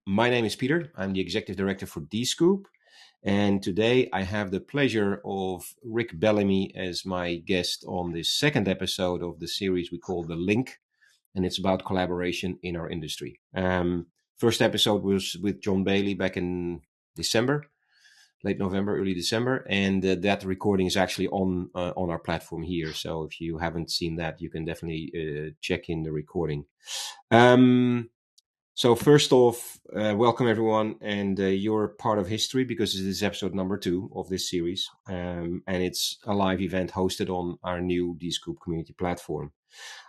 My name is Peter. I'm the Executive Director for Dscoop. And today I have the pleasure of Rick Bellamy as my guest on this second episode of the series we call The Link. And it's about collaboration in our industry. First episode was with John Bailey back in December, late November, early December. And that recording is actually on our platform here. So if you haven't seen that, you can definitely check in the recording. So first off, welcome everyone, and you're part of history because this is episode number 2 of this series, and it's a live event hosted on our new Dscoop community platform.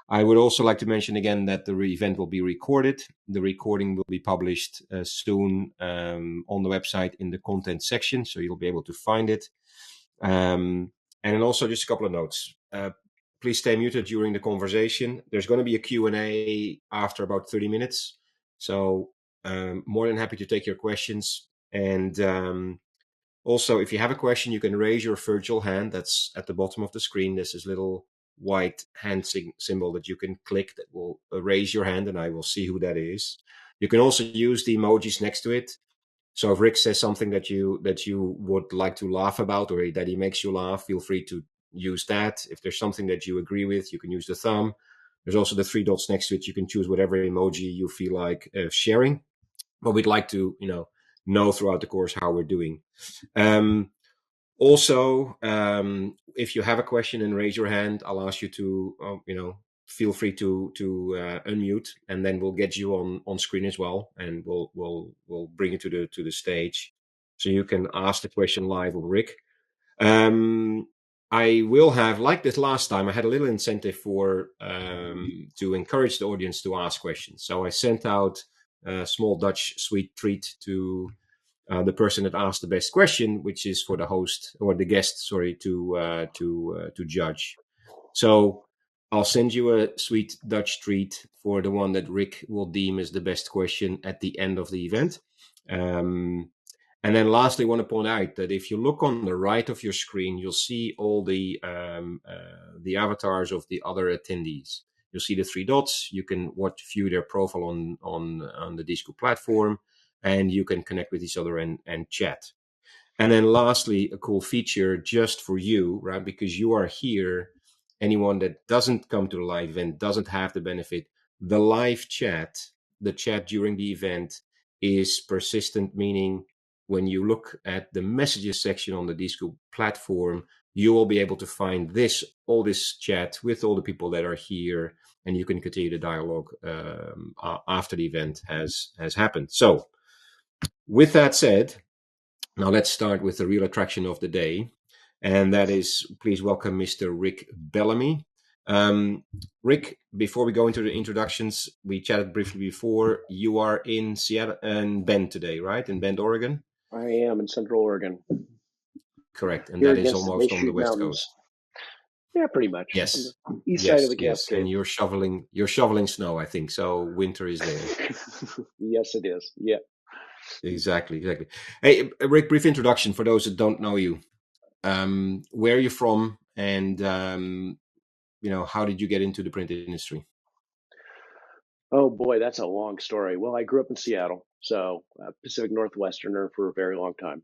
I would also like to mention again that the event will be recorded. The recording will be published soon on the website in the content section, so you'll be able to find it. And then also just a couple of notes. Please stay muted during the conversation. There's going to be a Q&A after about 30 minutes. So more than happy to take your questions. And also, if you have a question, you can raise your virtual hand. That's at the bottom of the screen. There's this little white hand symbol that you can click that will raise your hand, and I will see who that is. You can also use the emojis next to it. So if Rick says something that you would like to laugh about, or that he makes you laugh, feel free to use that. If there's something that you agree with, you can use the thumb. There's also the 3 dots next to it. You can choose whatever emoji you feel like sharing. But we'd like to, know throughout the course how we're doing. Also, if you have a question and raise your hand, I'll ask you to, feel free to unmute, and then we'll get you on screen as well, and we'll bring you to the stage, so you can ask the question live of Rick. I will have, like this last time, I had a little incentive for to encourage the audience to ask questions. So I sent out a small Dutch sweet treat to the person that asked the best question, which is for the host or the guest, to judge. So I'll send you a sweet Dutch treat for the one that Rick will deem as the best question at the end of the event. And then lastly, I want to point out that if you look on the right of your screen, you'll see all the avatars of the other attendees. You'll see the 3 dots. You can view their profile on the Dscoop platform, and you can connect with each other and chat. And then lastly, a cool feature just for you, right? Because you are here. Anyone that doesn't come to the live event doesn't have the benefit. The live chat, the chat during the event, is persistent, meaning when you look at the messages section on the Dscoop platform, you will be able to find all this chat with all the people that are here, and you can continue the dialogue after the event has happened. So with that said, now let's start with the real attraction of the day, and that is, please welcome Mr. Rick Bellamy. Rick, before we go into the introductions, we chatted briefly before. You are in Seattle and Bend today, right? In Bend, Oregon? I am in Central Oregon. Correct, and Here that is almost on the West Coast. Yeah, pretty much. Yes, East side of the Cascades. And you're shoveling snow, I think. So winter is there. Yes, it is. Yeah. Exactly. Hey, Rick, brief introduction for those that don't know you. Where are you from, and how did you get into the print industry? Oh boy, that's a long story. Well, I grew up in Seattle, so Pacific Northwesterner for a very long time.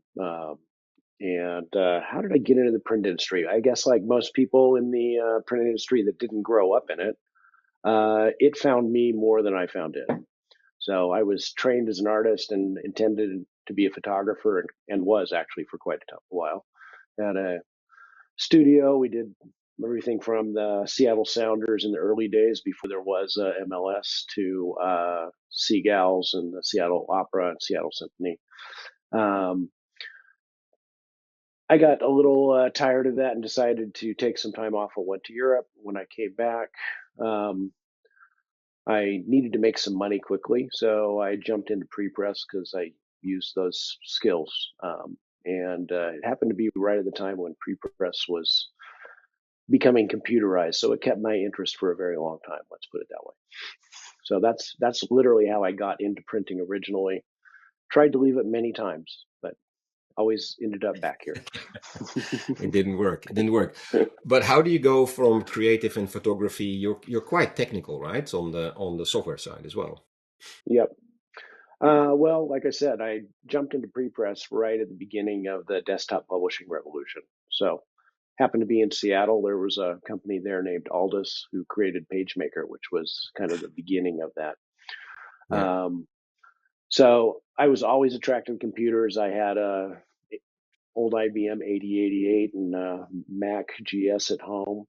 And how did I get into the print industry? I guess like most people in the print industry that didn't grow up in it found me more than I found it. So I was trained as an artist and intended to be a photographer, and was actually for quite a while. At a studio, we did everything from the Seattle Sounders in the early days before there was MLS to Seagulls and the Seattle Opera and Seattle Symphony. I got a little tired of that and decided to take some time off and went to Europe. When I came back, I needed to make some money quickly, so I jumped into pre-press because I used those skills. And it happened to be right at the time when pre-press was becoming computerized, so it kept my interest for a very long time. Let's put it that way. So that's literally how I got into printing originally. Tried to leave it many times, but always ended up back here. It didn't work. It didn't work. But how do you go from creative and photography? You're quite technical, right? On the software side as well. Yep. Well, like I said, I jumped into pre-press right at the beginning of the desktop publishing revolution. So happened to be in Seattle. There was a company there named Aldus who created PageMaker, which was kind of the beginning of that. Yeah. So I was always attracted to computers. I had a old IBM 8088 and Mac GS at home.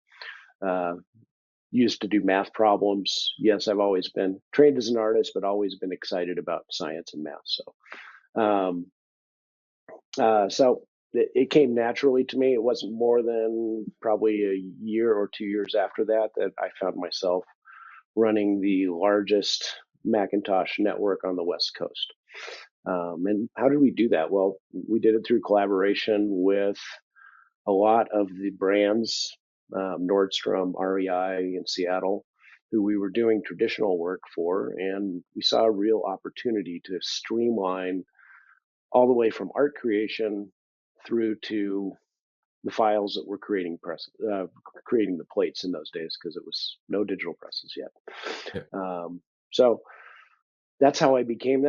Used to do math problems. Yes, I've always been trained as an artist, but always been excited about science and math. So it came naturally to me. It wasn't more than probably a year or 2 years after that I found myself running the largest Macintosh network on the West Coast. And how did we do that? Well, we did it through collaboration with a lot of the brands, Nordstrom, REI in Seattle, who we were doing traditional work for. And we saw a real opportunity to streamline all the way from art creation through to the files that were creating the plates in those days, because it was no digital presses yet. Yeah. So that's how I became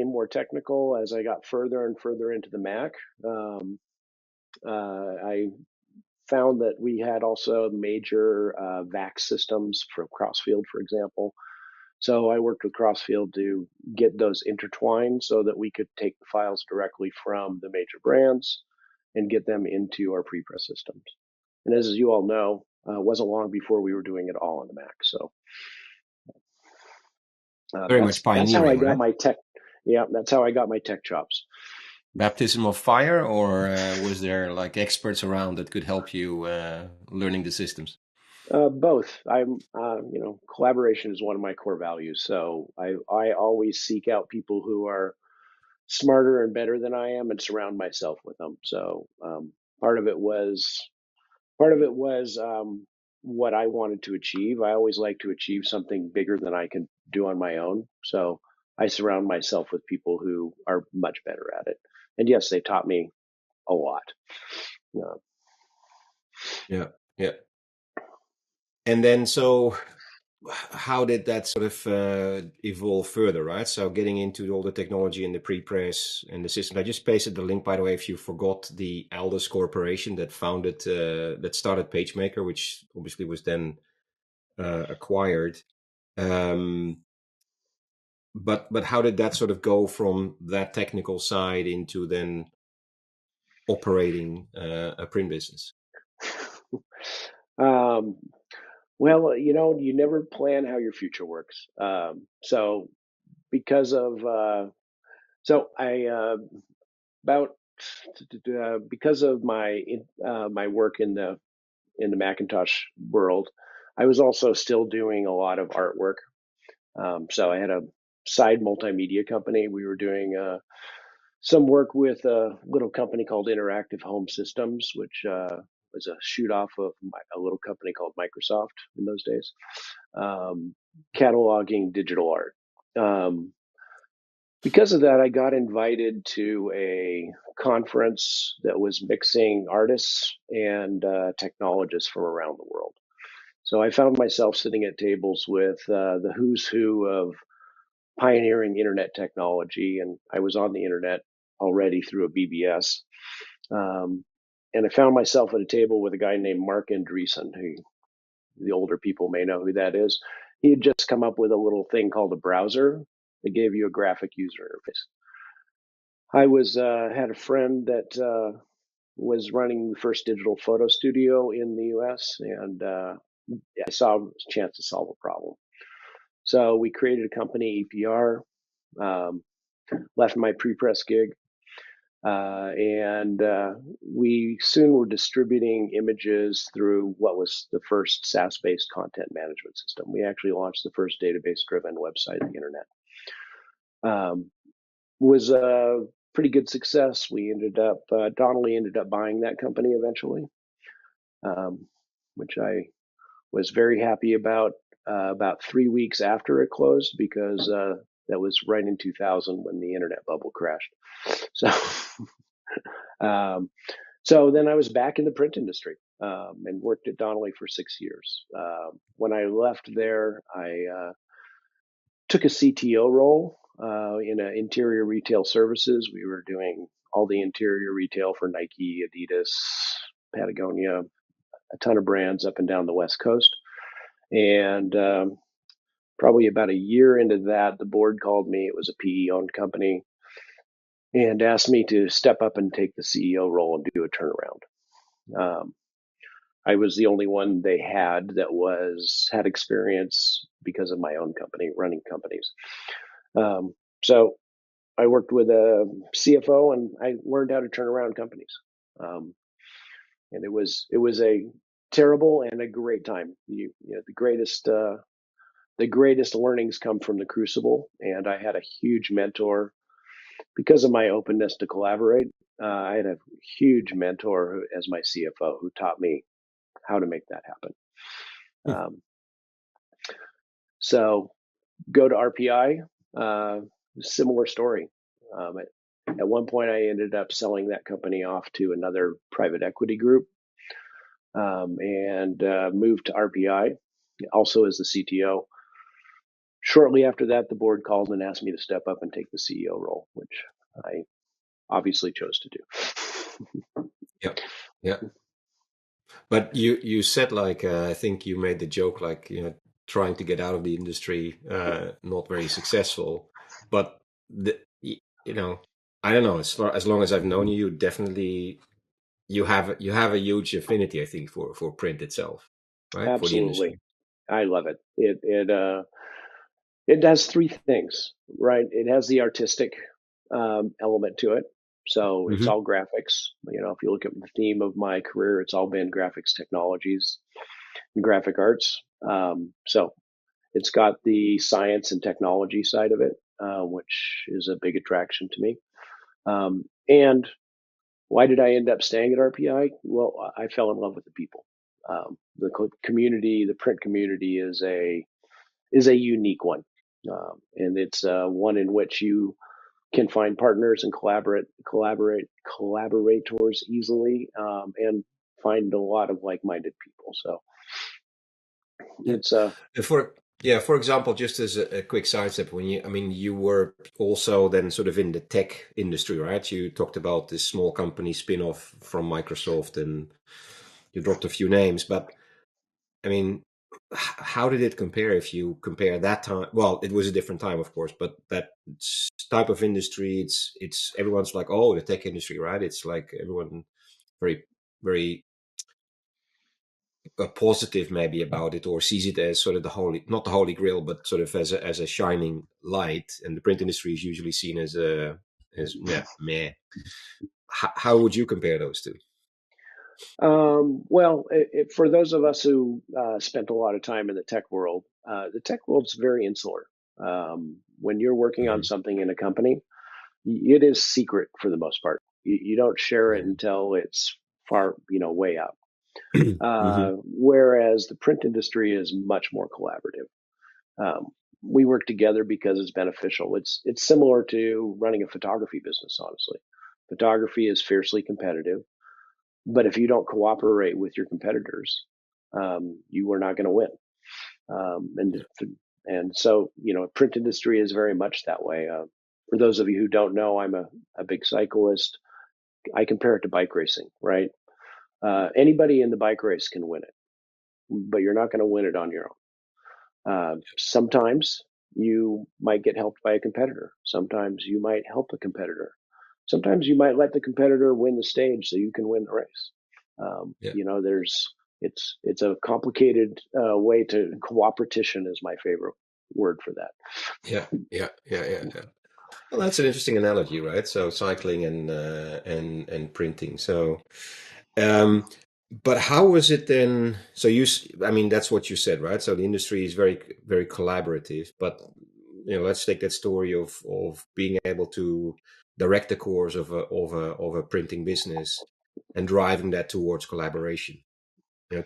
more technical as I got further and further into the Mac. I found that we had also major VAX systems from Crossfield, for example. So I worked with Crossfield to get those intertwined so that we could take the files directly from the major brands and get them into our pre-press systems. And as you all know, it wasn't long before we were doing it all on the Mac. So Very much that's how I pioneering, got right? my tech. Yeah, that's how I got my tech chops. Baptism of fire, or was there like experts around that could help you learning the systems? Both. Collaboration is one of my core values. So I always seek out people who are smarter and better than I am and surround myself with them. So part of it was what I wanted to achieve. I always like to achieve something bigger than I can do on my own. So I surround myself with people who are much better at it. And yes, they taught me a lot. Yeah, yeah. And then, so how did that sort of evolve further, right? So getting into all the technology and the pre-press and the system. I just pasted the link, by the way, if you forgot, the Aldus Corporation that started PageMaker, which obviously was then acquired. But how did that sort of go from that technical side into then operating a print business? Well, you never plan how your future works. So because of so I about because of my work in the Macintosh world, I was also still doing a lot of artwork. So I had a side multimedia company. We were doing some work with a little company called Interactive Home Systems, which was a shoot off of a little company called Microsoft in those days, cataloging digital art. Because of that, I got invited to a conference that was mixing artists and technologists from around the world. So I found myself sitting at tables with the who's who of pioneering internet technology, and I was on the internet already through a BBS. And I found myself at a table with a guy named Mark Andreessen, who the older people may know who that is. He had just come up with a little thing called a browser that gave you a graphic user interface. I had a friend that was running the first digital photo studio in the U.S., and I saw a chance to solve a problem. So we created a company, EPR, left my pre-press gig, and we soon were distributing images through what was the first SaaS-based content management system. We actually launched the first database-driven website on the internet. Was a pretty good success. Donnelly ended up buying that company eventually, which I was very happy about 3 weeks after it closed, because that was right in 2000 when the internet bubble crashed. So Um, so then I was back in the print industry and worked at Donnelly for 6 years. When I left there, I took a CTO role in interior retail services. We were doing all the interior retail for Nike, Adidas, Patagonia, a ton of brands up and down the West Coast. And probably about a year into that, the board called me. It was a PE-owned company and asked me to step up and take the CEO role and do a turnaround. I was the only one they had that had experience because of my own company, running companies. So I worked with a CFO and I learned how to turn around companies. And it was a terrible and a great time. The greatest learnings come from the crucible, and I had a huge mentor because of my openness to collaborate. I had a huge mentor as my CFO who taught me how to make that happen. So go to RPI, similar story. At one point, I ended up selling that company off to another private equity group and moved to RPI, also as the CTO. Shortly after that, the board called and asked me to step up and take the CEO role, which I obviously chose to do. Yeah, yeah. But you said like I think you made the joke like trying to get out of the industry, not very successful. But I don't know. As long as I've known you, definitely you have a huge affinity, I think, for print itself, right? For the Absolutely, industry. I love it. It does three things, right? It has the artistic element to it. So it's Hmm. all graphics. If you look at the theme of my career, it's all been graphics technologies and graphic arts. So it's got the science and technology side of it, which is a big attraction to me. And why did I end up staying at RPI? Well, I fell in love with the people. The community, the print community is a unique one, and it's one in which you can find partners and collaborators easily, and find a lot of like-minded people. So Yeah. it's And for example, just as a quick sidestep, I mean, you were also then sort of in the tech industry, right? You talked about this small company spin-off from Microsoft, and you dropped a few names, but I mean, how did it compare if you compare that time? Well, it was a different time, of course, but that type of industry, it's everyone's like, oh, the tech industry, right? It's like everyone very, very positive maybe about it, or sees it as sort of the holy, not the holy grail, but sort of as a shining light. And the print industry is usually seen as yeah, meh. How would you compare those two? well, for those of us who spent a lot of time in the tech world's very insular. When you're working on Hmm. something in a company, it is secret for the most part. You don't share it Yeah. until it's far, way out. Hmm. Whereas the print industry is much more collaborative. Um, we work together because it's beneficial. It's similar to running a photography business, honestly. Photography is fiercely competitive, but if you don't cooperate with your competitors, you are not going to win. And so print industry is very much that way. For those of you who don't know, I'm a big cyclist. I compare it to bike racing, right? Anybody in the bike race can win it, but you're not going to win it on your own. Sometimes you might get helped by a competitor. Sometimes you might help a competitor. Sometimes you might let the competitor win the stage so you can win the race. Yeah. It's a complicated way to cooperation is my favorite word for that. Yeah. Yeah. Yeah. Yeah. Yeah. Well, that's an interesting analogy, right? So cycling and printing. So, um, but how was it then? So I mean, that's what you said, right? So the industry is very, very collaborative. But let's take that story of being able to direct the course of a printing business and driving that towards collaboration.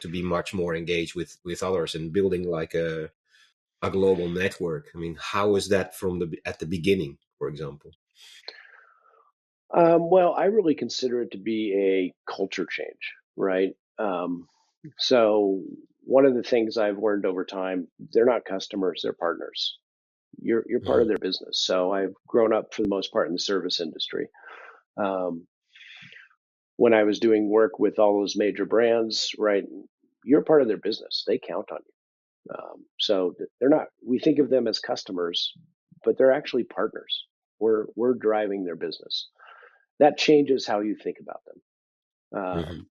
To be much more engaged with others and building like a global network. I mean, how is that from the at the beginning, for example? Well, I really consider it to be a culture change, right? So one of the things I've learned over time, they're not customers, they're partners. You're part of Mhm. their business. So I've grown up for the most part in the service industry. Um, when I was doing work with all those major brands, right, you're part of their business. They count on you. So they're not. We think of them as customers, but they're actually partners. We're driving their business. That changes how you think about them. Mhm.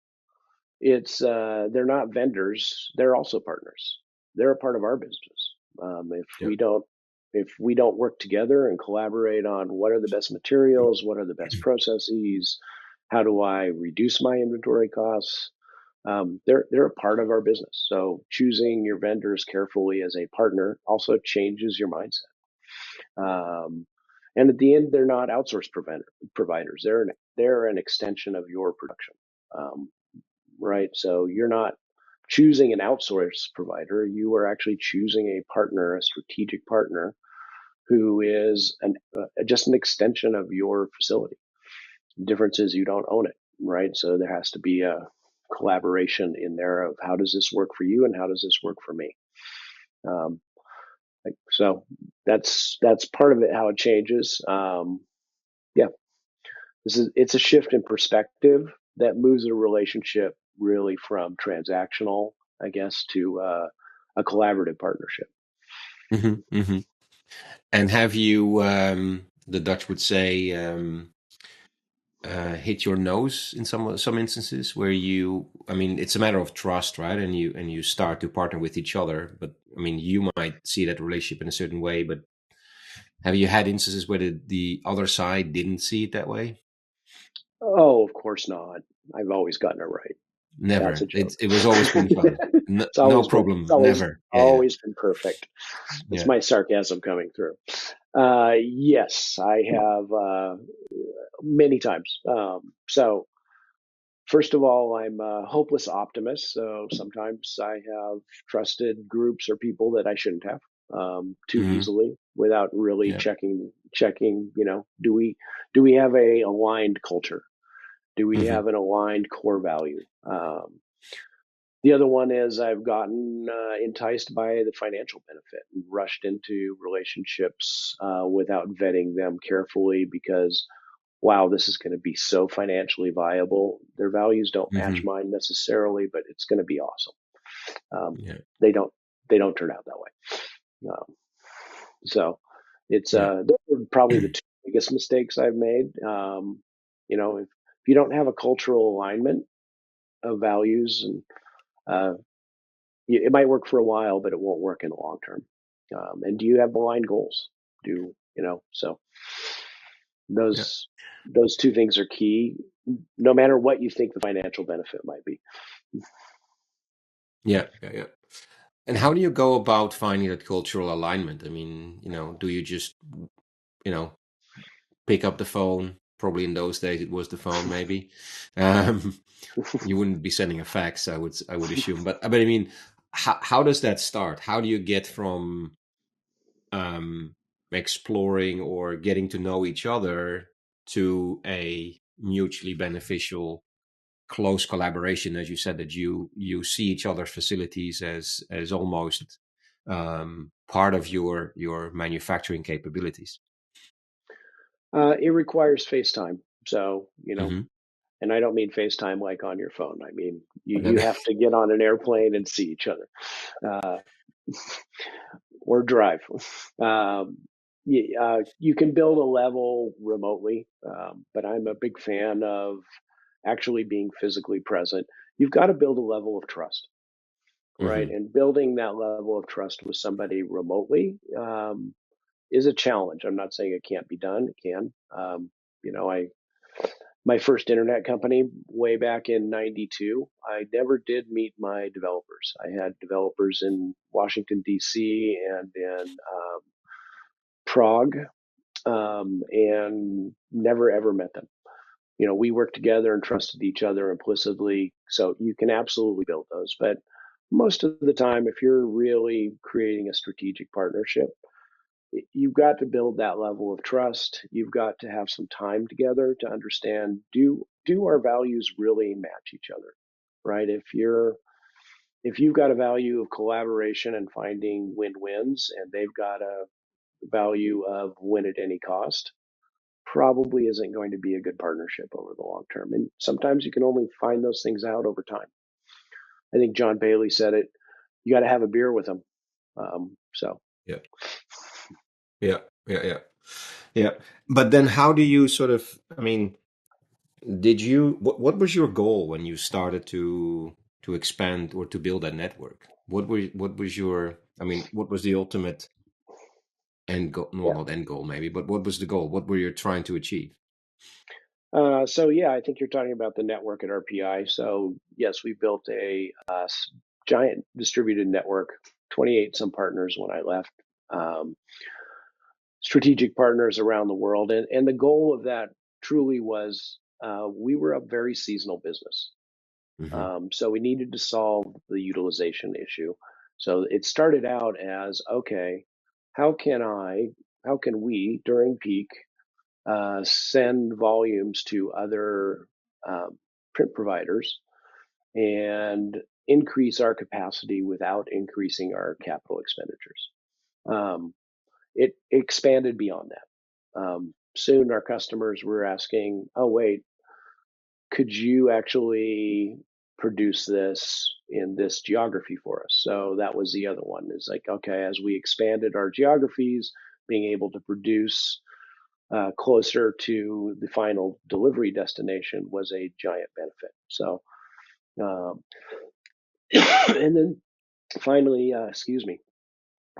It's they're not vendors; they're also partners. They're a part of our business. Yeah. If we don't work together and collaborate on what are the best materials, what are the best processes, how do I reduce my inventory costs, they're a part of our business. So choosing your vendors carefully as a partner also changes your mindset. Um, and at the end, they're not outsourced providers. They're an extension of your production, um, right? So you're not choosing an outsourced provider. You are actually choosing a partner, a strategic partner, who is just an extension of your facility. The difference is you don't own it, right? So there has to be a collaboration in there of how does this work for you and how does this work for me. Um, so that's part of it. How it changes. Yeah, it's a shift in perspective that moves a relationship really from transactional, I guess, to a collaborative partnership. Mhm. Mhm. And have you, the Dutch would say, hit your nose in some instances where you, I mean, it's a matter of trust, right? And you start to partner with each other. But I mean, you might see that relationship in a certain way, but have you had instances where the other side didn't see it that way? Oh, of course not. I've always gotten it right. That's a Never. joke. It was always been fun. No, no It's problem. always Never. Yeah, yeah, always been perfect. It's yeah. my sarcasm coming through. Yes, I have many times. So first of all, I'm a hopeless optimist. So sometimes I have trusted groups or people that I shouldn't have too Hmm. easily without really Yeah. checking. Do we have a aligned culture? Do we Hmm. have an aligned core value? The other one is I've gotten enticed by the financial benefit and rushed into relationships without vetting them carefully because, wow, this is going to be so financially viable. Their values don't match Hmm. mine necessarily, but it's going to be awesome. Um, Yeah. they don't they don't turn out that way. So it's Yeah. those are probably the two biggest mistakes I've made. If you don't have a cultural alignment of values and uh, it might work for a while, but it won't work in the long term. And do you have aligned goals? So Yeah. those two things are key, no matter what you think the financial benefit might be. Yeah. Yeah. Yeah. And how do you go about finding that cultural alignment? I mean, do you just, you know, pick up the phone? Probably in those days it was the phone, maybe. Um, you wouldn't be sending a fax, I would assume. But I mean, how does that start? How do you get from um, exploring or getting to know each other to a mutually beneficial close collaboration, as you said, that you see each other's facilities as almost part of your manufacturing capabilities? It requires FaceTime. So, Hmm. and I don't mean FaceTime like on your phone. I mean, you have to get on an airplane and see each other. Uh, or drive. Um, you can build a level remotely, but I'm a big fan of actually being physically present. You've got to build a level of trust, right? Hmm. And building that level of trust with somebody remotely is a challenge. I'm not saying it can't be done; it can. I my first internet company way back in 92, I never did meet my developers. I had developers in Washington, D.C. and in Prague, and never ever met them. We worked together and trusted each other implicitly. So you can absolutely build those. But most of the time, if you're really creating a strategic partnership, you've got to build that level of trust. You've got to have some time together to understand, do our values really match each other, right? If you've got a value of collaboration and finding win-wins, and they've got a value of win at any cost, probably isn't going to be a good partnership over the long term. And sometimes you can only find those things out over time. I think John Bailey said it. You got to have a beer with them. So Yeah. Yeah. Yeah. Yeah. Yeah. But then how do you sort of, I mean, what was your goal when you started to expand or to build a network? What was your, I mean, what was the ultimate end goal? No, yeah. not end goal maybe, but what was the goal? What were you trying to achieve? So yeah, I think you're talking about the network at RPI. So yes, we built a giant distributed network, 28 some partners when I left, strategic partners around the world, and the goal of that truly was we were a very seasonal business. Hmm. So we needed to solve the utilization issue. So it started out as, okay, how can we during peak send volumes to other print providers and increase our capacity without increasing our capital expenditures. It expanded beyond that. Soon our customers were asking, oh, wait, could you actually produce this in this geography for us? So that was the other one, is like, okay, as we expanded our geographies, being able to produce closer to the final delivery destination was a giant benefit. So, um, and then finally,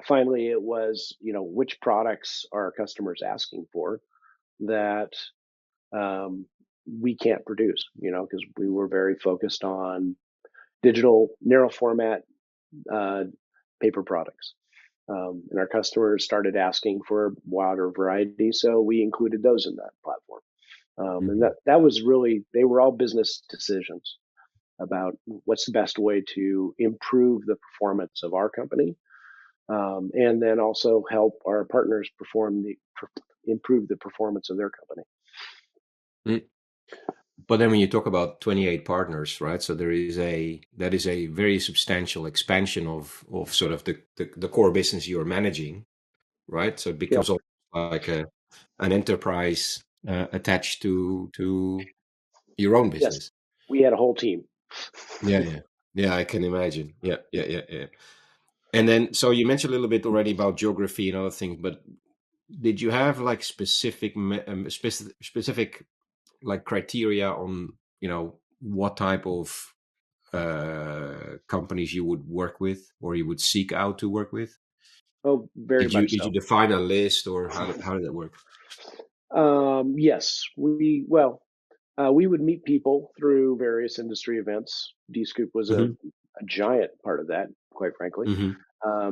finally it was, which products are customers asking for that um, we can't produce, because we were very focused on digital narrow format uh, paper products. And our customers started asking for a wider variety, so we included those in that platform. And Hmm. that was really, they were all business decisions about what's the best way to improve the performance of our company, and then also help our partners improve the performance of their company. But then when you talk about 28 partners, right? So that is a very substantial expansion of sort of the core business you're managing, right? So it Yep. becomes almost like an enterprise attached to your own Yes, business. we had a whole team. Yeah, yeah. Yeah, I can imagine. Yeah, yeah, yeah, yeah. And then, so you mentioned a little bit already about geography and other things, but did you have like specific like criteria on, what type of companies you would work with or you would seek out to work with? Oh, very Did you much did you so. define a list or how did that work? Yes, we would meet people through various industry events. Dscoop was Hmm. a giant part of that, quite frankly, Hmm.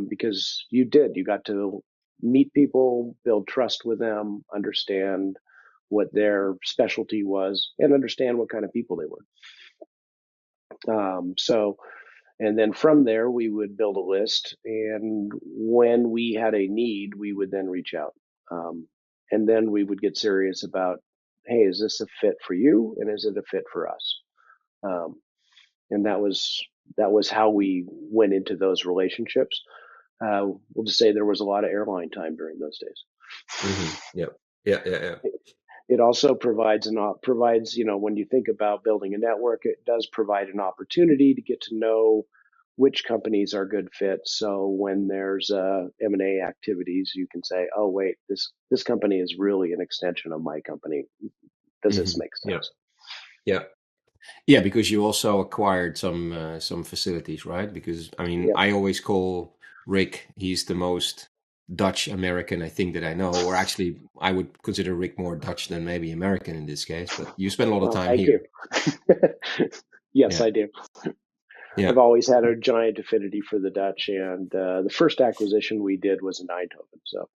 because you got to meet people, build trust with them, understand what their specialty was, and understand what kind of people they were. So, and then from there, we would build a list. And when we had a need, we would then reach out. And then we would get serious about, hey, is this a fit for you? And is it a fit for us? Um, and that was how we went into those relationships. We'll just say there was a lot of airline time during those days. Hmm. Yeah. Yeah. Yeah. Yeah. It also provides, when you think about building a network, it does provide an opportunity to get to know which companies are good fits. So when there's M&A activities, you can say, oh wait, this company is really an extension of my company. Does this Hmm. make Yeah. sense? Yeah. Yeah, because you also acquired some facilities, right? Because I mean, Yep. I always call Rick, he's the most Dutch American I think that I know, or actually I would consider Rick more Dutch than maybe American in this case, but you spend a lot of Well, time thank you. here. Yes, Yeah. I do. Yeah. I've always had a giant affinity for the Dutch, and the first acquisition we did was in Eindhoven. So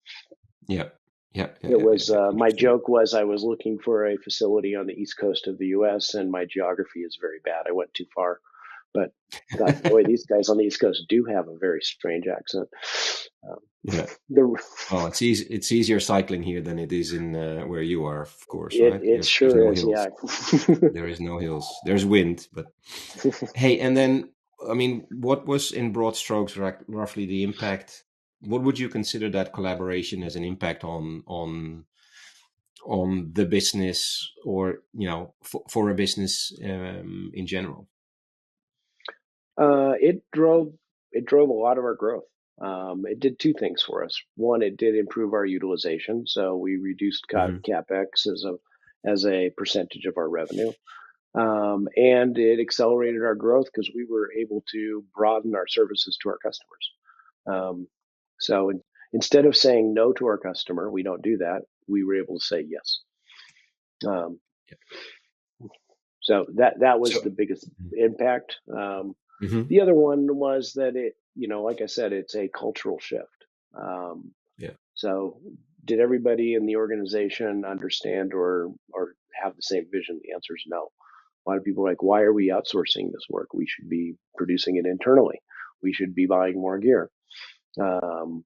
Yeah. Yeah. Yeah. it Yeah. Yeah. was Yeah. my Interesting. joke was I was looking for a facility on the east coast of the U.S. and my geography is very bad. I went too far, But God, boy, these guys on the East Coast do have a very strange accent. Yeah. The Well, it's easier cycling here than it is in where you are, of course, it right? it There's sure no is, hills. yeah. There is no hills. There's wind, but hey, and then I mean, what was in broad strokes roughly the impact? What would you consider that collaboration as an impact on the business, or for a business in general? It drove a lot of our growth. It did two things for us. One, it did improve our utilization, so we reduced Hmm. capex as a percentage of our revenue, and it accelerated our growth because we were able to broaden our services to our customers. So instead of saying no to our customer, we don't do that. We were able to say yes. Um, so that was So, the biggest impact. hmm. The other one was that like I said, it's a cultural shift. Um, Yeah, so did everybody in the organization understand or have the same vision? The answer is no. A lot of people are like, why are we outsourcing this work? We should be producing it internally. We should be buying more gear. Um,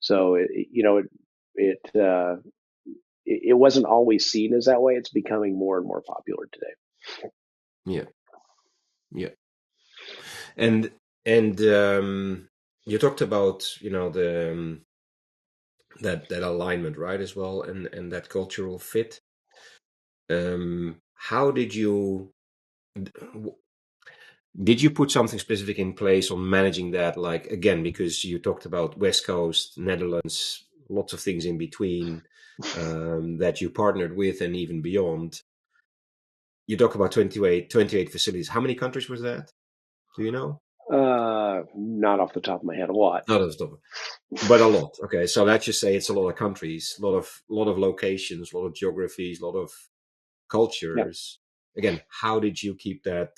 so it, it wasn't always seen as that way. It's becoming more and more popular today. yeah, yeah. And you talked about the that alignment, right, as well, and that cultural fit. How did you put something specific in place on managing that? Like, again, because you talked about West Coast, Netherlands, lots of things in between, that you partnered with, and even beyond. You talk about 28 facilities. How many countries was that? Do you know? Not off the top of my head, a lot. Not off the top, but a lot. Okay, so let's just say it's a lot of countries, a lot of locations, a lot of geographies, a lot of Yeah. cultures. Again, how did you keep that?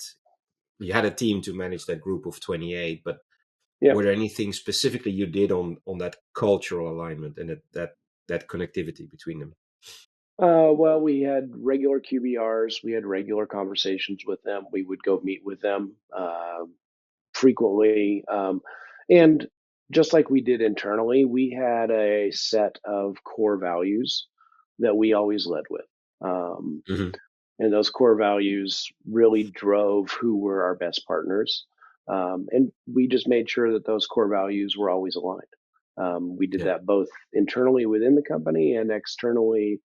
You had a team to manage that group of 28, but Yeah. were there anything specifically you did on that cultural alignment and that connectivity between them? Well, we had regular QBRs. We had regular conversations with them. We would go meet with them frequently. And just like we did internally, we had a set of core values that we always led with. Hmm. And those core values really drove who were our best partners. And we just made sure that those core values were always aligned. We did Yeah, that both internally within the company and externally,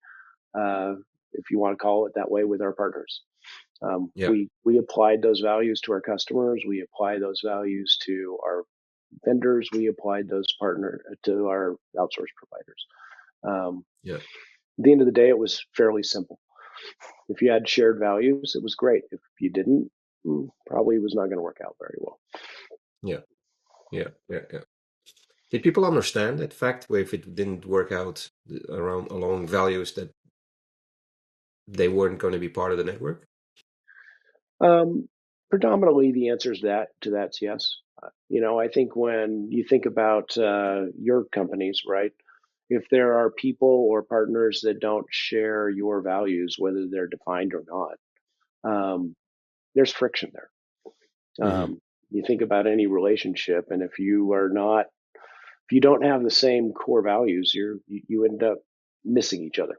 uh, if you want to call it that way, with our partners. yeah, We applied those values to our customers. We apply those values to our vendors. We applied those partner to our outsource providers. Um, yeah, at the end of the day, it was fairly simple. If you had shared values, it was great. If you didn't, probably was not going to work out very well. yeah, yeah, yeah, yeah. Did people understand that fact, where if it didn't work out along values, that they weren't going to be part of the network? Um, Predominantly, the answer is to that's yes. I think when you think about your companies, right? If there are people or partners that don't share your values, whether they're defined or not, there's friction there. Hmm. You think about any relationship, and if you don't have the same core values, you end up missing each other,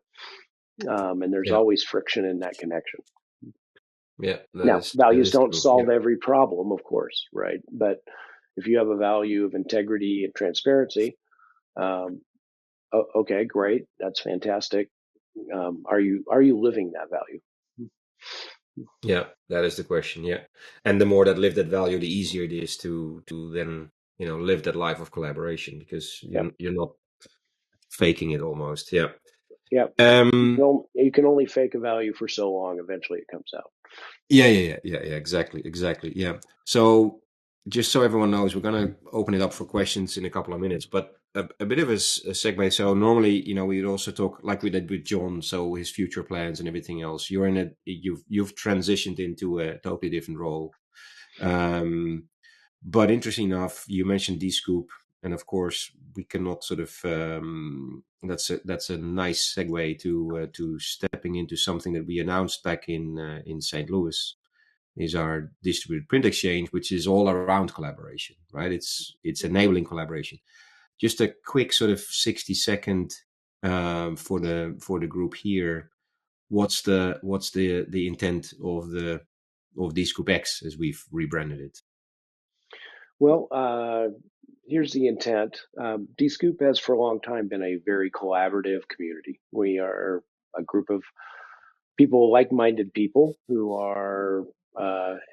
and there's Yeah, always friction in that connection. yeah, that Now, is that values is don't true. Yeah, solve every problem, of course, right? But if you have a value of integrity and transparency, um, okay, great, that's fantastic. Are you living that value? yeah, that is the question. Yeah, and the more that live that value, the easier it is to then live that life of collaboration, because Yep, you're not faking it almost. Yeah. yep. Um. You can only fake a value for so long. Eventually, it comes out. Yeah, yeah, yeah, yeah, yeah. Exactly, exactly. Yeah. So, just so everyone knows, we're gonna open it up for questions in a couple of minutes, but a bit of a segue. So normally, we'd also talk like we did with John, so his future plans and everything else. You've transitioned into a totally different role. Um, but interesting enough, you mentioned Dscoop, and of course, we cannot sort of. That's a nice segue to stepping into something that we announced back in St. Louis. is our distributed print exchange, which is all around collaboration, right? It's enabling collaboration. Just a quick sort of 60-second for the group here. What's the intent of Dscoop X as we've rebranded it? Well, here's the intent. Dscoop has for a long time been a very collaborative community. We are a group of people, like-minded people who are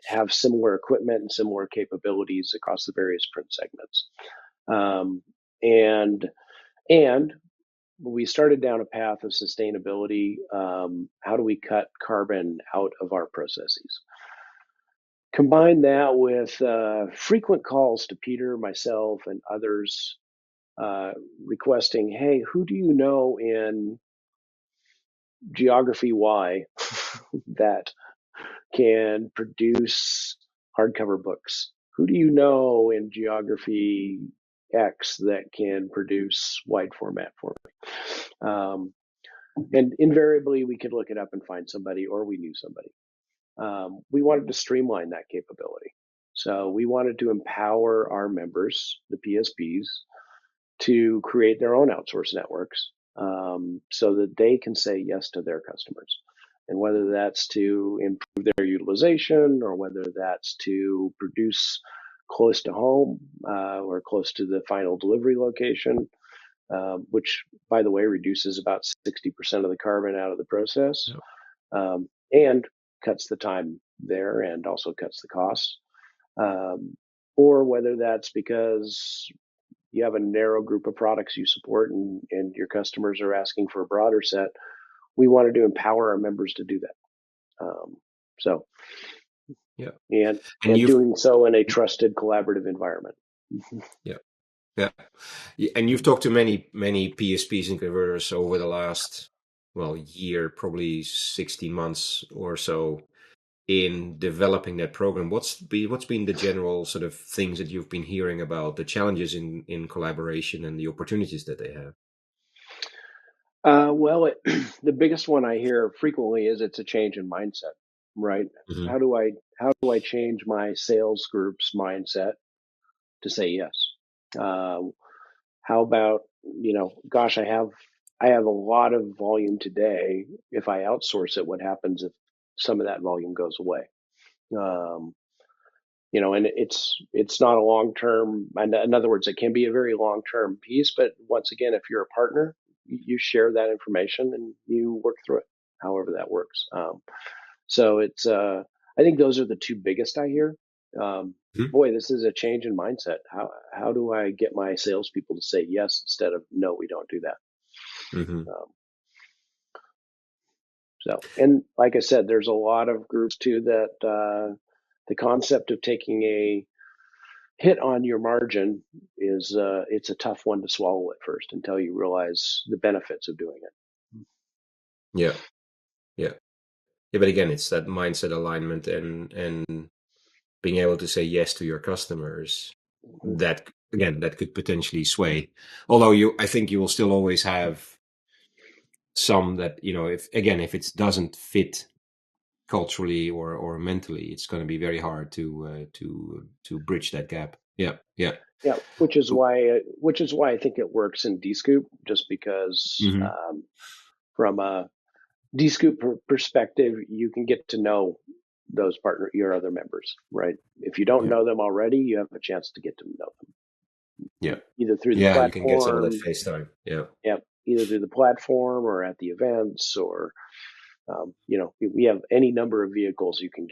have similar equipment and similar capabilities across the various print segments. And we started down a path of sustainability. How do we cut carbon out of our processes? Combine that with frequent calls to Peter, myself, and others requesting, hey, who do you know in geography Y that can produce hardcover books? Who do you know in geography X that can produce wide format for me? And invariably, we could look it up and find somebody, or we knew somebody. We wanted to streamline that capability. So we wanted to empower our members, the PSPs, to create their own outsource networks so that they can say yes to their customers. And whether that's to improve their utilization or whether that's to produce close to home or close to the final delivery location, which, by the way, reduces about 60% of the carbon out of the process, and cuts the time there and also cuts the costs. Or whether that's because you have a narrow group of products you support and your customers are asking for a broader set, we wanted to empower our members to do that. And doing so in a trusted collaborative environment. Yeah. And you've talked to many PSPs and converters over the last, year, probably 16 months or so in developing that program. What's been the general sort of things that you've been hearing about the challenges in collaboration and the opportunities that they have? The biggest one I hear frequently is it's a change in mindset, right? Mm-hmm. How do I change my sales group's mindset to say yes? How about, gosh, I have a lot of volume today. If I outsource it, what happens if some of that volume goes away? And it's not a long-term, in other words, it can be a very long-term piece, but once again, if you're a partner, you share that information and you work through it, however that works. So it's, I think those are the two biggest I hear. Boy, this is a change in mindset. How do I get my salespeople to say yes instead of no, we don't do that? Mm-hmm. And like I said, there's a lot of groups too that the concept of taking a hit on your margin is it's a tough one to swallow at first until you realize the benefits of doing it. Yeah. But again, it's that mindset alignment and being able to say yes to your customers. Mm-hmm. That could potentially sway. Although I think you will still always have some that, if it doesn't fit culturally or mentally, it's going to be very hard to bridge that gap. Yeah. Which is why I think it works in Dscoop, just because from a Dscoop perspective, you can get to know those your other members, right? If you don't know them already, you have a chance to get to know them. Either through the platform. You can get some of that FaceTime. Either through the platform or at the events, or we have any number of vehicles you can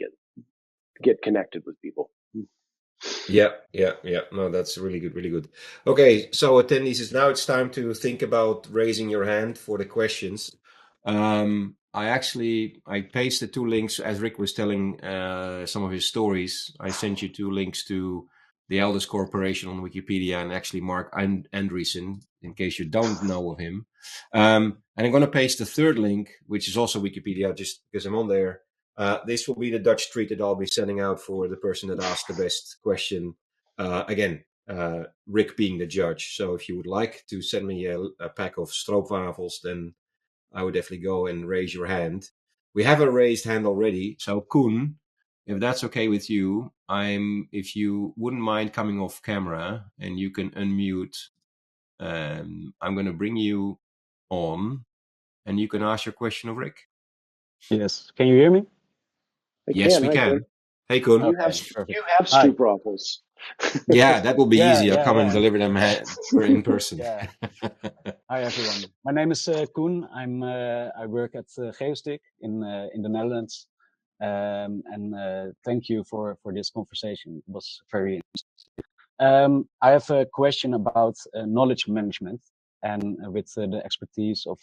get connected with people. Yeah. No, that's really good. Okay, so attendees, now it's time to think about raising your hand for the questions. I pasted 2 links as Rick was telling some of his stories. I sent you 2 links to the Elders Corporation on Wikipedia and actually Mark Andreessen, in case you don't know of him. And I'm going to paste the 3rd link, which is also Wikipedia, just because I'm on there. This will be the Dutch treat that I'll be sending out for the person that asked the best question. Rick being the judge. So if you would like to send me a pack of stroopwafels, then I would definitely go and raise your hand. We have a raised hand already. So Koen, if that's okay with you, if you wouldn't mind coming off camera and you can unmute, I'm going to bring you on and you can ask your question of Rick. Yes. Can you hear me? Yes, we can. Hey, Koen. You have Hi. stroopwafels. Yeah, that will be easy. I'll come and Yeah. deliver them in person. Yeah. Hi everyone. My name is Koen. I work at Geostick in the Netherlands. And thank you for this conversation. It was very interesting. I have a question about knowledge management and with the expertise of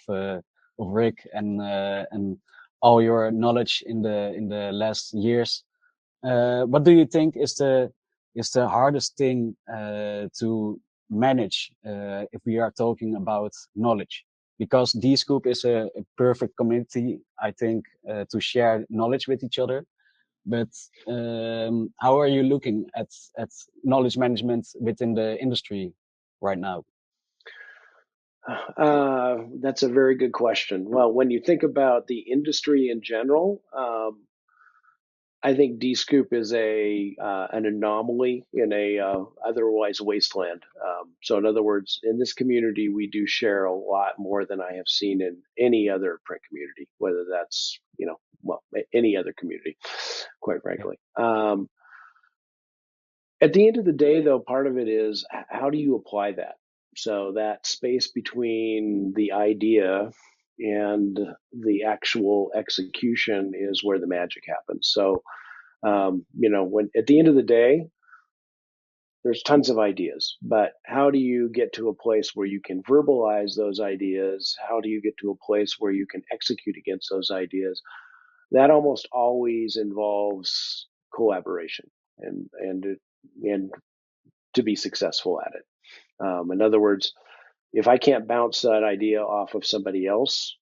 Rick and all your knowledge in the last years. What do you think is the hardest thing to manage if we are talking about knowledge? Because Dscoop is a perfect community, I think, to share knowledge with each other. But how are you looking at knowledge management within the industry right now? That's a very good question. Well, when you think about the industry in general, I think Dscoop is an anomaly in a otherwise wasteland. So, in other words, in this community, we do share a lot more than I have seen in any other print community, whether that's any other community, quite frankly. At the end of the day, though, part of it is how do you apply that? So that space between the idea and the actual execution is where the magic happens. So, when at the end of the day, there's tons of ideas, but how do you get to a place where you can verbalize those ideas? How do you get to a place where you can execute against those ideas? That almost always involves collaboration and to be successful at it. In other words, if I can't bounce that idea off of somebody else,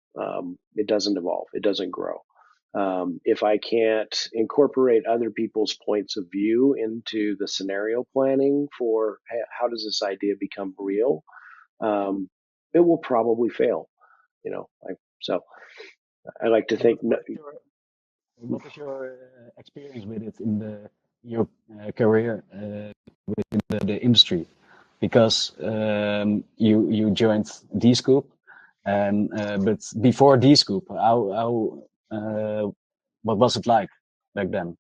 it doesn't evolve, it doesn't grow. If I can't incorporate other people's points of view into the scenario planning for how does this idea become real, it will probably fail. So I like to think. What is your experience with it in your career within the industry? Because you joined Dscoop, and but before Dscoop, what was it like back then?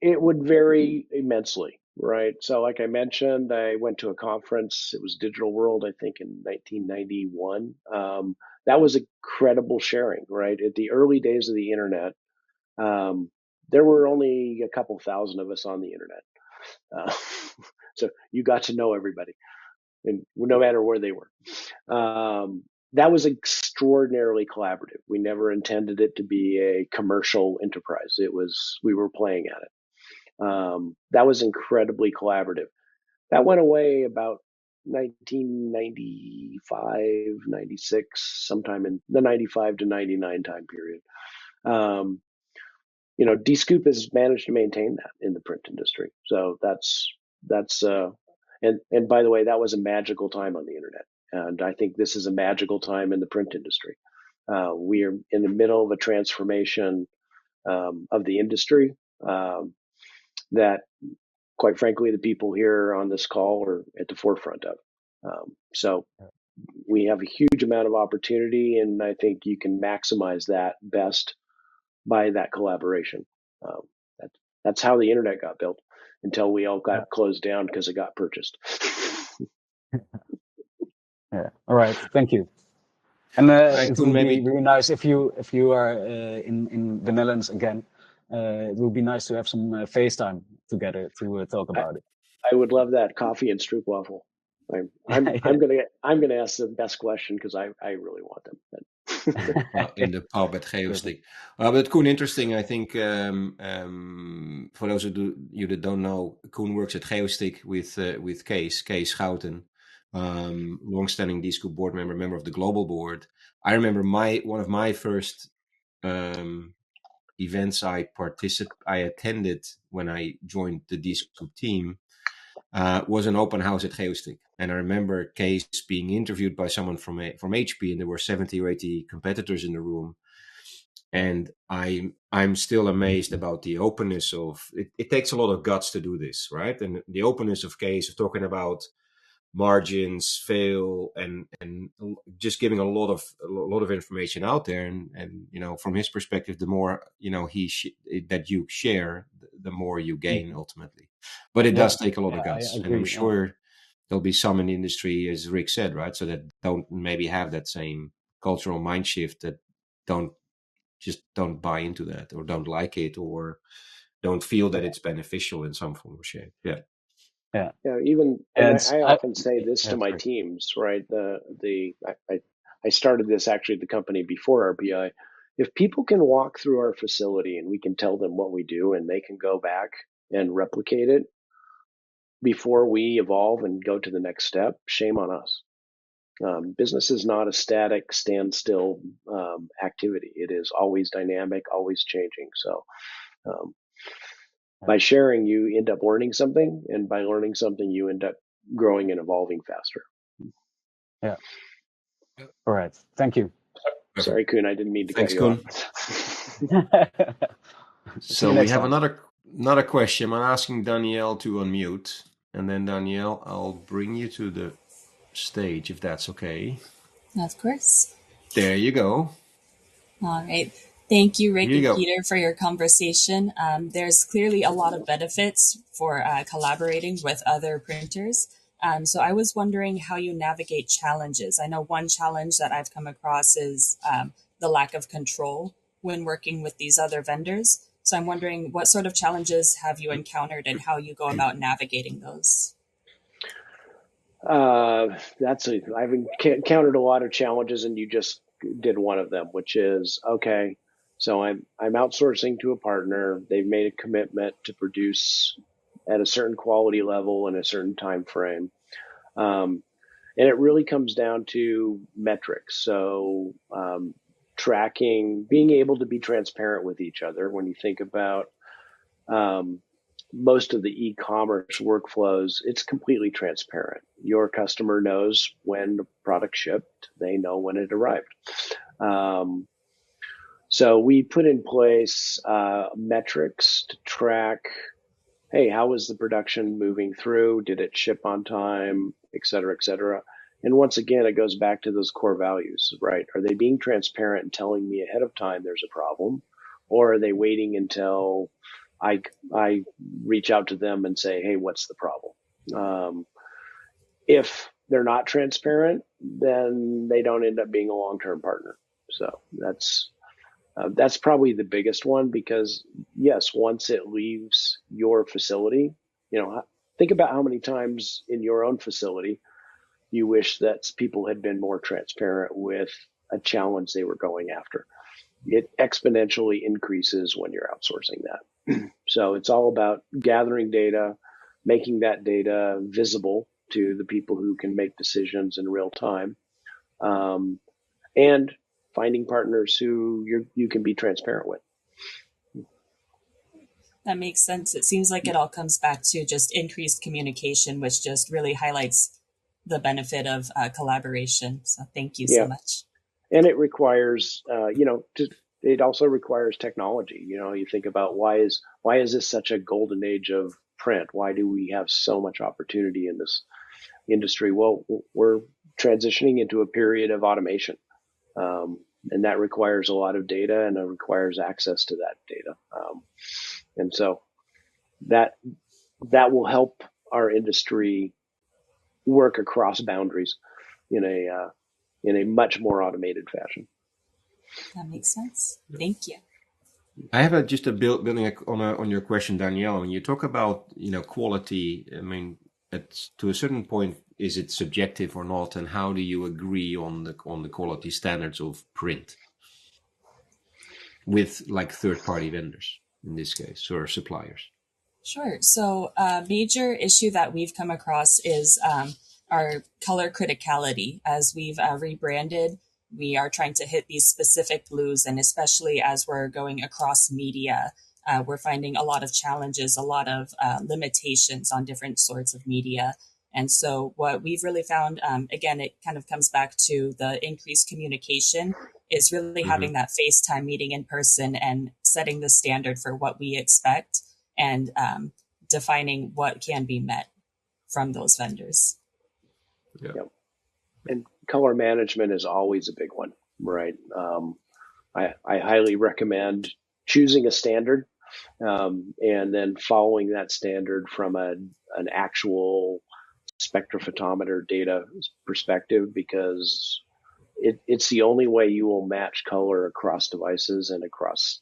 It would vary immensely, right? So, like I mentioned, I went to a conference. It was Digital World, I think, in 1991. That was incredible sharing, right? At the early days of the internet, there were only a couple thousand of us on the internet. So you got to know everybody, and no matter where they were. That was extraordinarily collaborative. We never intended it to be a commercial enterprise. We were playing at it. That was incredibly collaborative. That went away about 1995, 96, sometime in the 95 to 99 time period. Dscoop has managed to maintain that in the print industry. So that's and by the way, that was a magical time on the internet. And I think this is a magical time in the print industry. We are in the middle of a transformation of the industry that, quite frankly, the people here on this call are at the forefront of. So we have a huge amount of opportunity, and I think you can maximize that best by that collaboration. That's how the internet got built until we all got closed down because it got purchased. Yeah. All right. Thank you. And it would be really nice if you are in the Netherlands again. It would be nice to have some FaceTime together to talk about it. I would love that, coffee and stroopwafel. I'm gonna ask the best question because I really want them. In the pub at Geostick. But Koen, interesting. I think for those of you that don't know, Koen works at Geostick with Kees Schouten, long-standing Dscoop board member of the global board. I remember one of my first events I attended when I joined the Dscoop team was an open house at Geostick. And I remember Kees being interviewed by someone from HP, and there were 70 or 80 competitors in the room. And I'm still amazed about the openness of it. It takes a lot of guts to do this, right? And the openness of case of talking about margins, fail, and just giving a lot of information out there. And from his perspective, the more that you share, the more you gain ultimately. But it does take a lot of guts, I and I'm agree. sure there'll be some in the industry, as Rick said, right? So that don't maybe have that same cultural mind shift, that don't buy into that, or don't like it, or don't feel that it's beneficial in some form or shape. Yeah. Yeah. Even, and I often say this to my sorry. teams, right? I started this actually at the company before RPI. If people can walk through our facility and we can tell them what we do and they can go back and replicate it before we evolve and go to the next step, shame on us. Business is not a static, standstill activity. It is always dynamic, always changing. So by sharing, you end up learning something, and by learning something, you end up growing and evolving faster. Yeah. All right. Thank you. Sorry, Kuhn, I didn't mean to Thanks, cut you Kuhn. off. So we have another question. I'm asking Danielle to unmute, and then Danielle, I'll bring you to the stage if that's okay. Of course. There you go. All right. Thank you, Rick and go. Peter, for your conversation. There's clearly a lot of benefits for collaborating with other printers. So I was wondering how you navigate challenges. I know one challenge that I've come across is the lack of control when working with these other vendors. So I'm wondering what sort of challenges have you encountered and how you go about navigating those? I've encountered a lot of challenges, and you just did one of them, which is, okay, so I'm outsourcing to a partner. They've made a commitment to produce at a certain quality level in a certain time frame. And it really comes down to metrics. So tracking, being able to be transparent with each other. When you think about most of the e-commerce workflows, it's completely transparent. Your customer knows when the product shipped. They know when it arrived. So we put in place metrics to track, hey, how was the production moving through? Did it ship on time, et cetera, et cetera? And once again, it goes back to those core values, right? Are they being transparent and telling me ahead of time there's a problem? Or are they waiting until I reach out to them and say, hey, what's the problem? If they're not transparent, then they don't end up being a long-term partner. So that's probably the biggest one, because yes, once it leaves your facility, think about how many times in your own facility you wish that people had been more transparent with a challenge they were going after. It exponentially increases when you're outsourcing that. So it's all about gathering data, making that data visible to the people who can make decisions in real time, and finding partners who you can be transparent with. That makes sense. It seems like it all comes back to just increased communication, which just really highlights the benefit of collaboration. So thank you so much. And it requires, it also requires technology. You think about why is this such a golden age of print? Why do we have so much opportunity in this industry? Well, we're transitioning into a period of automation. And that requires a lot of data, and it requires access to that data. And so that will help our industry work across boundaries in a much more automated fashion. That makes sense. Thank you. I have just a building on your question, Danielle. When you talk about quality, I mean, to a certain point, is it subjective or not, and how do you agree on the quality standards of print with like third-party vendors in this case, or suppliers? Sure. So a major issue that we've come across is our color criticality. As we've rebranded, we are trying to hit these specific blues, and especially as we're going across media, we're finding a lot of challenges, a lot of limitations on different sorts of media. And so what we've really found, again, it kind of comes back to the increased communication, is really having that FaceTime meeting in person and setting the standard for what we expect, and defining what can be met from those vendors. Yeah. Yep. And color management is always a big one, right? I highly recommend choosing a standard, and then following that standard from an actual spectrophotometer data perspective, because it's the only way you will match color across devices and across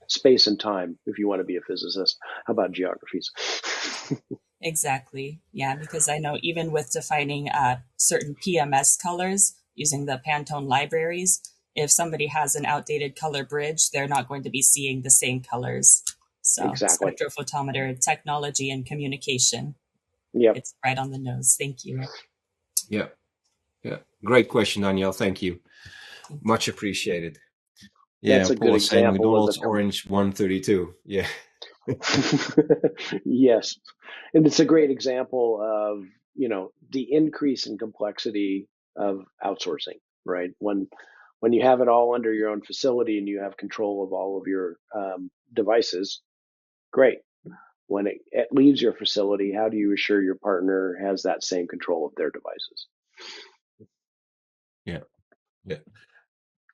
space and time if you want to be a physicist. How about geographies? Exactly. Yeah, because I know even with defining certain PMS colors using the Pantone libraries, if somebody has an outdated color bridge, they're not going to be seeing the same colors. So Exactly. spectrophotometer technology and communication. Yep. It's right on the nose. Thank you, Rick. Yeah. Yeah. Great question, Danielle. Thank you. Much appreciated. Yeah, That's a Paul good is saying example of McDonald's Orange 132. Yeah. Yes. And it's a great example of, the increase in complexity of outsourcing, right? When you have it all under your own facility and you have control of all of your devices, great. When it leaves your facility, how do you assure your partner has that same control of their devices? Yeah. Yeah.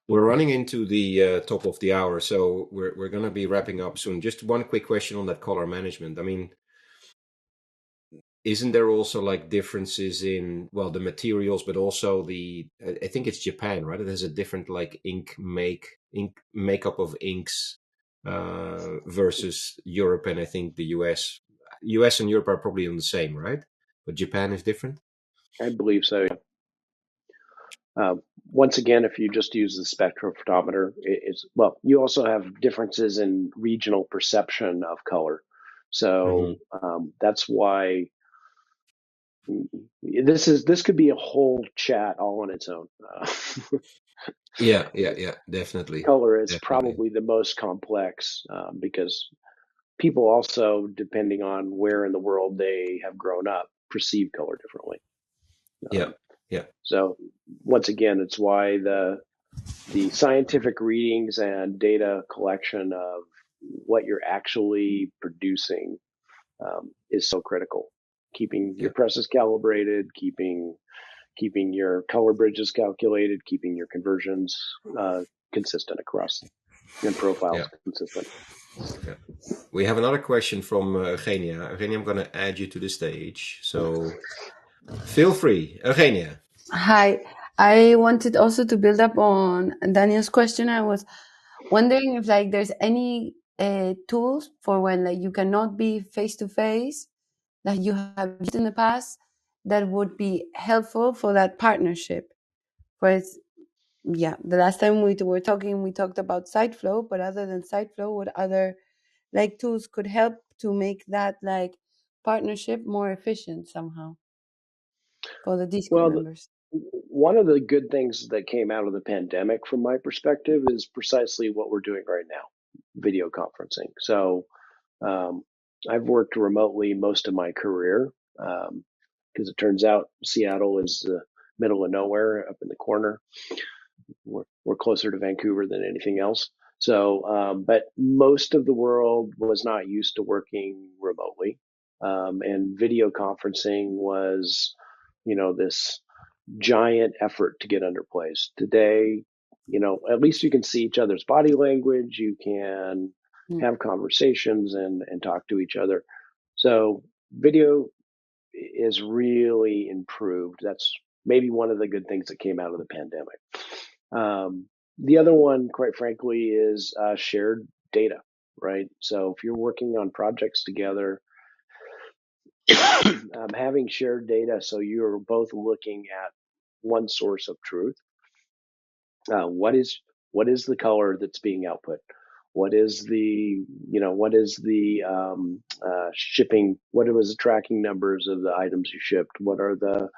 We're running into the top of the hour, so we're going to be wrapping up soon. Just one quick question on that color management. I mean, isn't there also like differences in, well, the materials, but also I think it's Japan, right? It has a different like ink makeup of inks versus Europe and I think the US. US and Europe are probably on the same, right? But Japan is different. I believe so. Once again, if you just use the spectrophotometer, you also have differences in regional perception of color. So that's why this could be a whole chat all on its own. Yeah, definitely. Color is Definitely. probably the most complex, because people also, depending on where in the world they have grown up, perceive color differently. Yeah. So once again, it's why the scientific readings and data collection of what you're actually producing is so critical. Keeping your presses calibrated, keeping your color bridges calculated, keeping your conversions consistent across, and profiles consistent. Yeah. We have another question from Eugenia. Eugenia, I'm going to add you to the stage, so feel free. Eugenia. Hi. I wanted also to build up on Daniel's question. I was wondering if there's any tools for when you cannot be face to face that you have used in the past that would be helpful for that partnership. Whereas, the last time we were talking, we talked about SiteFlow, but other than SiteFlow, what other tools could help to make that partnership more efficient somehow for the Dscoop members? One of the good things that came out of the pandemic, from my perspective, is precisely what we're doing right now, video conferencing. So I've worked remotely most of my career, because it turns out Seattle is the middle of nowhere up in the corner. We're closer to Vancouver than anything else. So, but most of the world was not used to working remotely. And video conferencing was, this giant effort to get under place. Today, at least you can see each other's body language. You can have conversations and talk to each other. So video is really improved. That's maybe one of the good things that came out of the pandemic. The other one, quite frankly, is shared data, right? So if you're working on projects together, having shared data, so you're both looking at one source of truth. What is the color that's being output? What is the shipping? What was the tracking numbers of the items you shipped? What are the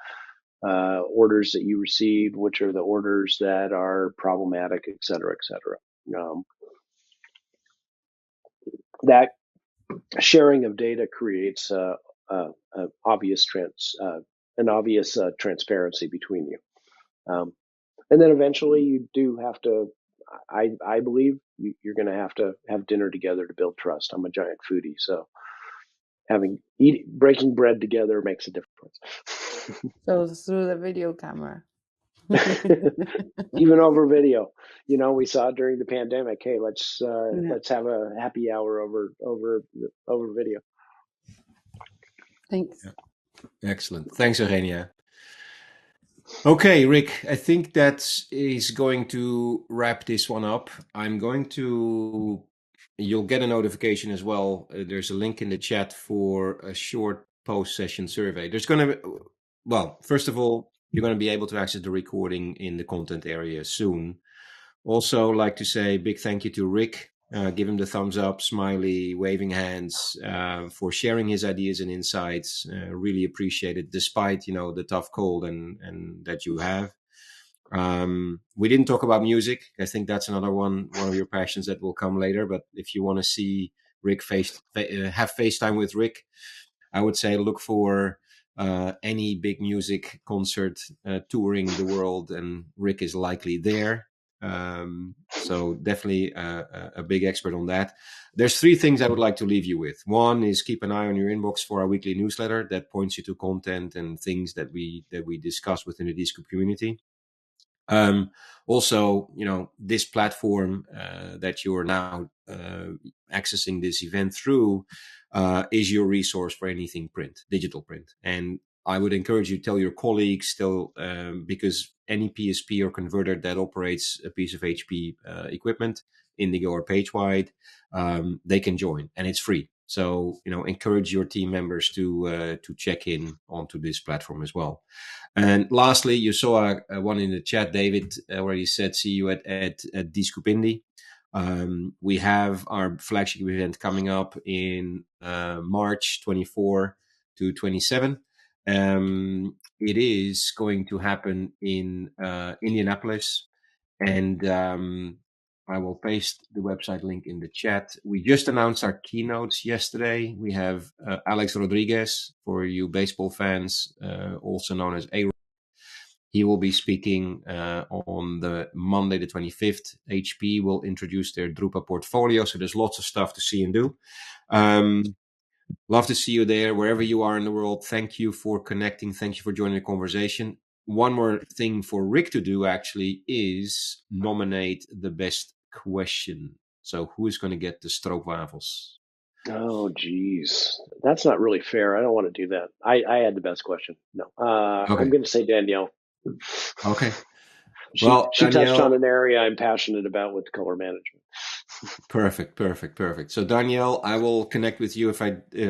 orders that you received? Which are the orders that are problematic, et cetera, et cetera? That sharing of data creates obvious transparency between you. And then eventually you do have to, I believe you're going to have dinner together to build trust. I'm a giant foodie, so breaking bread together makes a difference. So through the video camera. Even over video, we saw during the pandemic, hey, let's have a happy hour over video. Thanks. Yeah. Excellent. Thanks, Eugenia. Okay, Rick, I think that is going to wrap this one up. You'll get a notification as well. There's a link in the chat for a short post-session survey. First of all, you're going to be able to access the recording in the content area soon. Also, like to say a big thank you to Rick. Give him the thumbs up, smiley, waving hands, for sharing his ideas and insights. Really appreciate it, despite the tough cold and that you have. We didn't talk about music. I think that's another one of your passions that will come later. But if you want to see Rick have FaceTime with Rick, I would say look for any big music concert touring the world, and Rick is likely there. So definitely a big expert on that. There's 3 things I would like to leave you with. One is keep an eye on your inbox for our weekly newsletter that points you to content and things that we discuss within the Dscoop community. Also, this platform that you're now accessing this event through is your resource for anything digital print. And I would encourage you to tell your colleagues, because any PSP or converter that operates a piece of HP equipment, Indigo or PageWide, they can join, and it's free. So, encourage your team members to check in onto this platform as well. And lastly, you saw one in the chat, David, where he said, see you at Dscoop Indy. We have our flagship event coming up in March 24 to 27. It is going to happen in Indianapolis, and I will paste the website link in the chat. We just announced our keynotes yesterday. We have Alex Rodriguez, for you baseball fans, also known as A. He will be speaking on the Monday, the 25th. HP will introduce their Drupa portfolio, so there's lots of stuff to see and do. Love to see you there, wherever you are in the world. Thank you for connecting. Thank you for joining the conversation. One more thing for Rick to do, actually, is nominate the best question. So who is going to get the stroopwafels? Oh, geez. That's not really fair. I don't want to do that. I had the best question. No. Okay. I'm going to say Danielle. Okay. She touched on an area I'm passionate about with color management. Perfect. So Danielle, I will connect with you.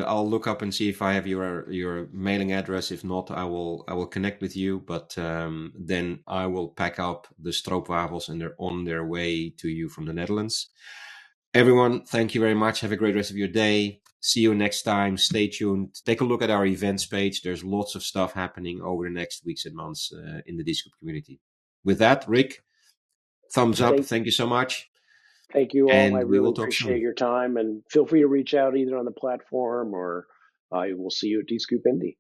I'll look up and see if I have your mailing address. If not, I will connect with you. But then I will pack up the stroopwafels, and they're on their way to you from the Netherlands. Everyone, thank you very much. Have a great rest of your day. See you next time. Stay tuned. Take a look at our events page. There's lots of stuff happening over the next weeks and months in the Dscoop community. With that, Rick, thumbs up. Thank you so much. Thank you all. And I really appreciate your time, and feel free to reach out either on the platform or I will see you at Dscoop Indy.